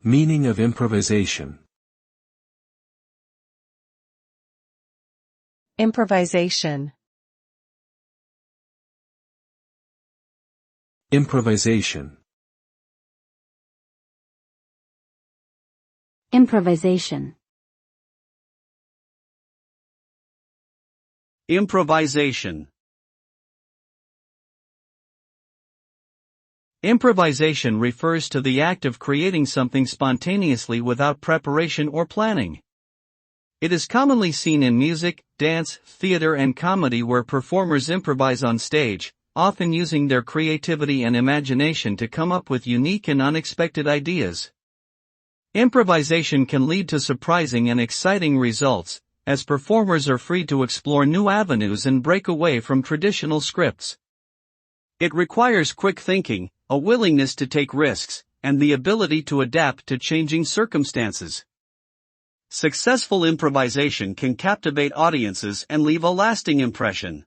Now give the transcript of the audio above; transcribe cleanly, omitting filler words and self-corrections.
Meaning of improvisation. Improvisation. Improvisation. Improvisation. Improvisation. Improvisation refers to the act of creating something spontaneously without preparation or planning. It is commonly seen in music, dance, theater, and comedy where performers improvise on stage, often using their creativity and imagination to come up with unique and unexpected ideas. Improvisation can lead to surprising and exciting results, as performers are free to explore new avenues and break away from traditional scripts. It requires quick thinking, a willingness to take risks, and the ability to adapt to changing circumstances. Successful improvisation can captivate audiences and leave a lasting impression.